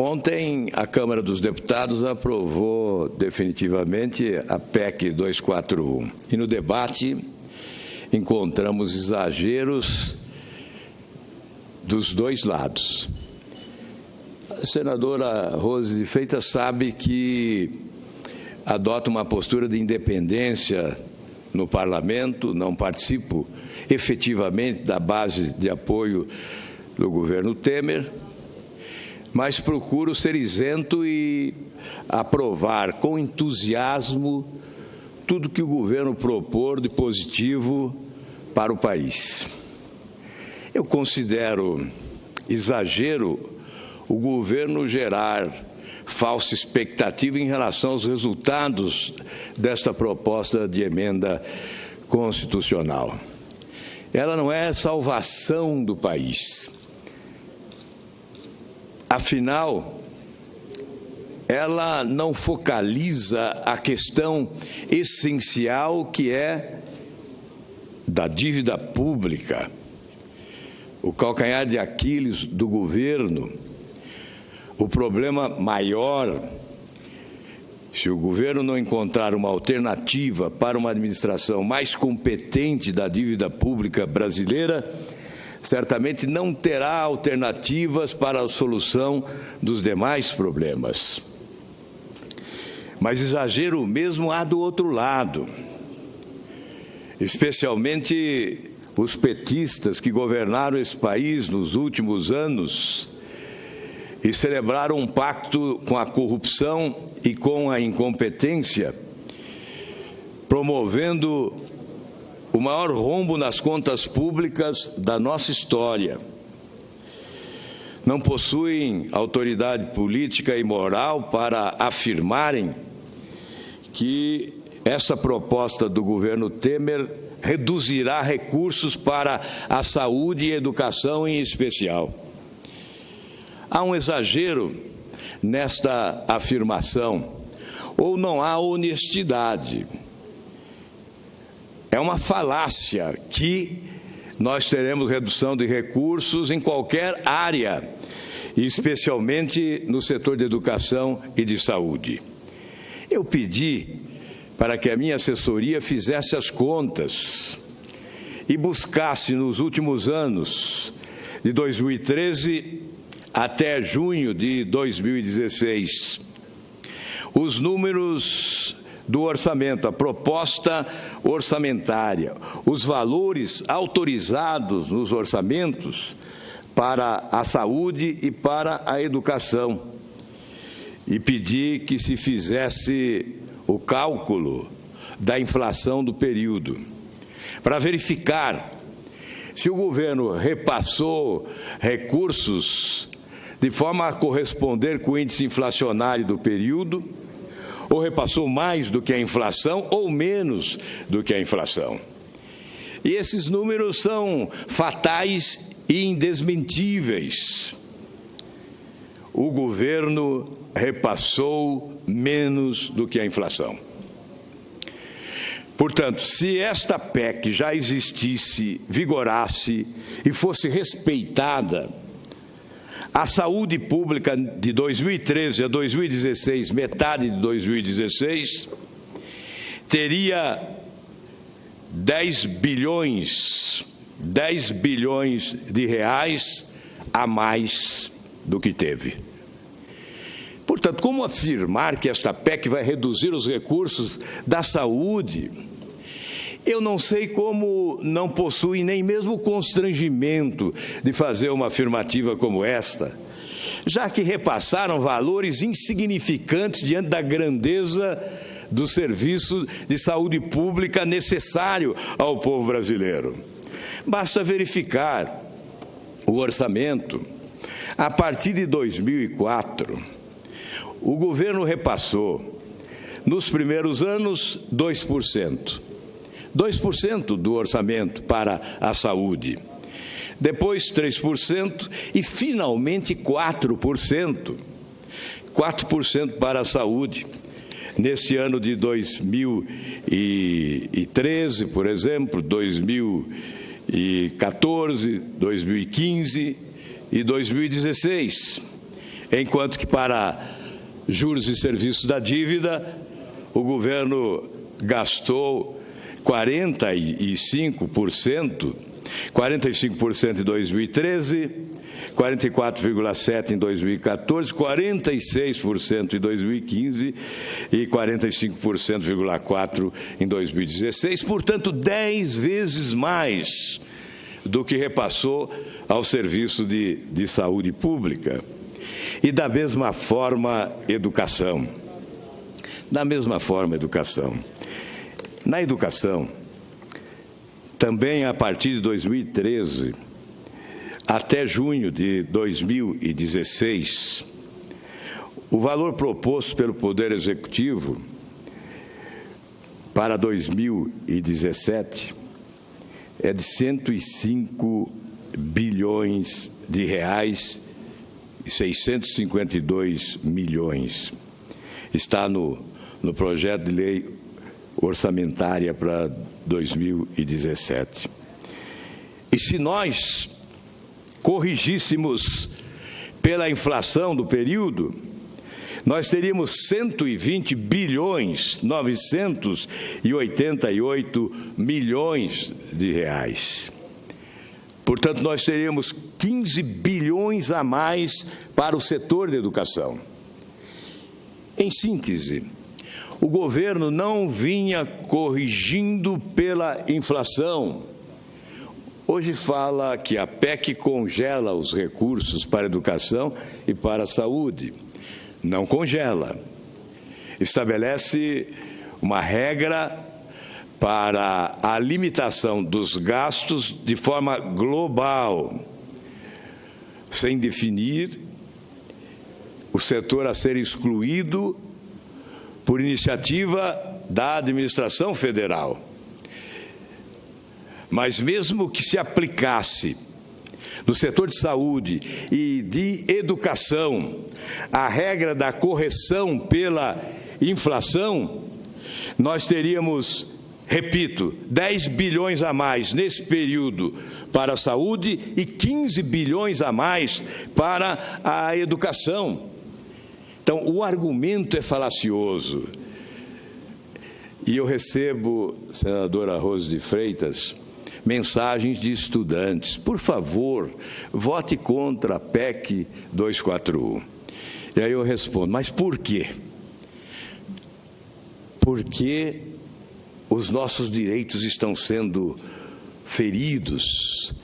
Ontem, a Câmara dos Deputados aprovou definitivamente a PEC 241. E no debate, encontramos exageros dos dois lados. A senadora Rose de Freitas sabe que adota uma postura de independência no parlamento, não participo efetivamente da base de apoio do governo Temer, mas procuro ser isento e aprovar com entusiasmo tudo que o governo propor de positivo para o país. Eu considero exagero o governo gerar falsa expectativa em relação aos resultados desta proposta de emenda constitucional. Ela não é salvação do país. Afinal, ela não focaliza a questão essencial que é da dívida pública, o calcanhar de Aquiles do governo. O problema maior, se o governo não encontrar uma alternativa para uma administração mais competente da dívida pública brasileira, certamente não terá alternativas para a solução dos demais problemas. Mas exagero mesmo há do outro lado, especialmente os petistas que governaram esse país nos últimos anos e celebraram um pacto com a corrupção e com a incompetência, promovendo o maior rombo nas contas públicas da nossa história. Não possuem autoridade política e moral para afirmarem que essa proposta do governo Temer reduzirá recursos para a saúde e educação em especial. Há um exagero nesta afirmação, ou não há honestidade. É uma falácia que nós teremos redução de recursos em qualquer área, especialmente no setor de educação e de saúde. Eu pedi para que a minha assessoria fizesse as contas e buscasse nos últimos anos, de 2013 até junho de 2016, os números do orçamento, a proposta orçamentária, os valores autorizados nos orçamentos para a saúde e para a educação. E pedi que se fizesse o cálculo da inflação do período, para verificar se o governo repassou recursos de forma a corresponder com o índice inflacionário do período, ou repassou mais do que a inflação, ou menos do que a inflação. E esses números são fatais e indesmentíveis. O governo repassou menos do que a inflação. Portanto, se esta PEC já existisse, vigorasse e fosse respeitada, a saúde pública de 2013 a 2016, metade de 2016, teria 10 bilhões de reais a mais do que teve. Portanto, como afirmar que esta PEC vai reduzir os recursos da saúde? Eu não sei como não possuem nem mesmo o constrangimento de fazer uma afirmativa como esta, já que repassaram valores insignificantes diante da grandeza do serviço de saúde pública necessário ao povo brasileiro. Basta verificar o orçamento. A partir de 2004, o governo repassou, nos primeiros anos, 2%. 2% do orçamento para a saúde, depois 3% e, finalmente, 4%. 4% para a saúde. Neste ano de 2013, por exemplo, 2014, 2015 e 2016. enquanto que para juros e serviços da dívida, o governo gastou 45% em 2013, 44,7% em 2014, 46% em 2015 e 45,4% em 2016, portanto, 10 vezes mais do que repassou ao serviço de saúde pública. E da mesma forma, educação. Da mesma forma, educação. Na educação, também a partir de 2013, até junho de 2016, o valor proposto pelo Poder Executivo para 2017 é de 105 bilhões de reais e 652 milhões. Está no projeto de lei orçamentária para 2017. E se nós corrigíssemos pela inflação do período, nós teríamos 120 bilhões 988 milhões de reais. Portanto, nós teríamos 15 bilhões a mais para o setor de educação. Em síntese, o governo não vinha corrigindo pela inflação. Hoje fala que a PEC congela os recursos para a educação e para a saúde. Não congela. Estabelece uma regra para a limitação dos gastos de forma global, sem definir o setor a ser excluído por iniciativa da administração federal. Mas mesmo que se aplicasse no setor de saúde e de educação a regra da correção pela inflação, nós teríamos, repito, 10 bilhões a mais nesse período para a saúde e 15 bilhões a mais para a educação. Então, o argumento é falacioso. E eu recebo, senadora Rose de Freitas, mensagens de estudantes: por favor, vote contra a PEC 241. E aí eu respondo: mas por quê? Porque os nossos direitos estão sendo feridos,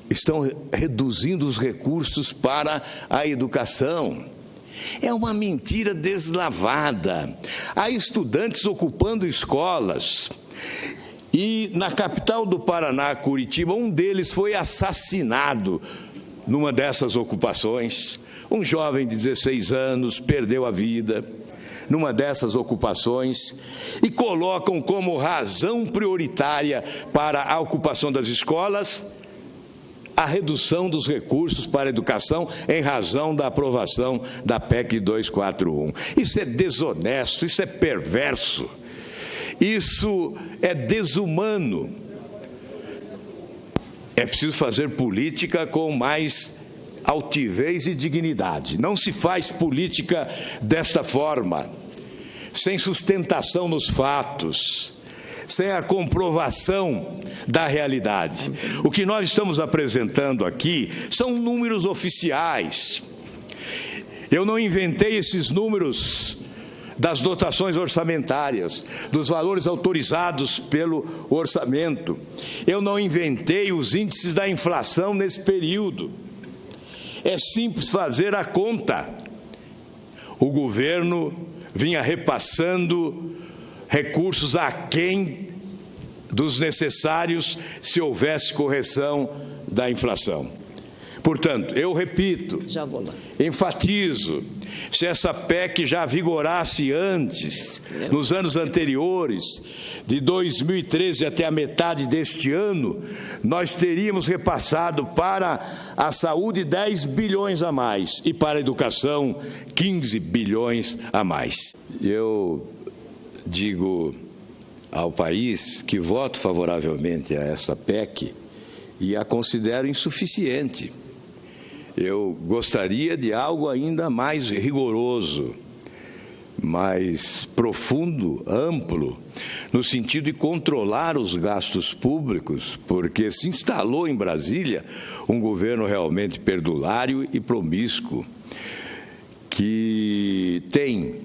estão reduzindo os recursos para a educação. É uma mentira deslavada. Há estudantes ocupando escolas. E na capital do Paraná, Curitiba, um deles foi assassinado numa dessas ocupações. Um jovem de 16 anos perdeu a vida numa dessas ocupações e colocam como razão prioritária para a ocupação das escolas a redução dos recursos para a educação em razão da aprovação da PEC 241. Isso é desonesto, isso é perverso. Isso é desumano. É preciso fazer política com mais altivez e dignidade. Não se faz política desta forma, sem sustentação nos fatos, sem a comprovação da realidade. O que nós estamos apresentando aqui são números oficiais. Eu não inventei esses números das dotações orçamentárias, dos valores autorizados pelo orçamento. Eu não inventei os índices da inflação nesse período. É simples fazer a conta. O governo vinha repassando recursos aquém dos necessários se houvesse correção da inflação. Portanto, eu repito, enfatizo, se essa PEC já vigorasse antes, nos anos anteriores, de 2013 até a metade deste ano, nós teríamos repassado para a saúde 10 bilhões a mais e para a educação 15 bilhões a mais. Eu digo ao país que voto favoravelmente a essa PEC e a considero insuficiente. Eu gostaria de algo ainda mais rigoroso, mais profundo, amplo, no sentido de controlar os gastos públicos, porque se instalou em Brasília um governo realmente perdulário e promíscuo, que tem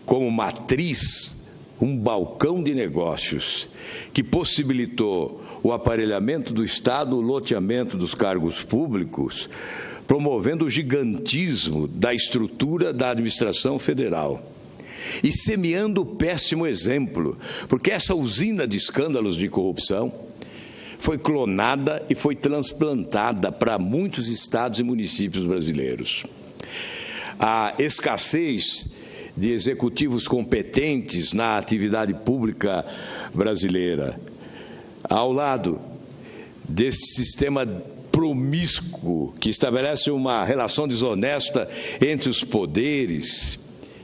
como matriz um balcão de negócios que possibilitou o aparelhamento do Estado, o loteamento dos cargos públicos, promovendo o gigantismo da estrutura da administração federal e semeando o péssimo exemplo, porque essa usina de escândalos de corrupção foi clonada e foi transplantada para muitos estados e municípios brasileiros. A escassez de executivos competentes na atividade pública brasileira, ao lado desse sistema promíscuo que estabelece uma relação desonesta entre os poderes,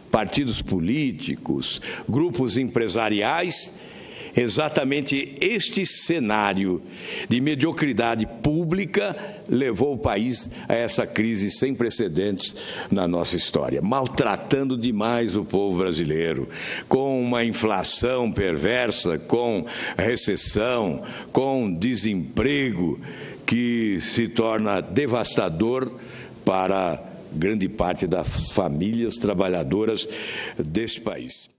partidos políticos, grupos empresariais, exatamente este cenário de mediocridade pública levou o país a essa crise sem precedentes na nossa história, maltratando demais o povo brasileiro, com uma inflação perversa, com recessão, com desemprego que se torna devastador para grande parte das famílias trabalhadoras deste país.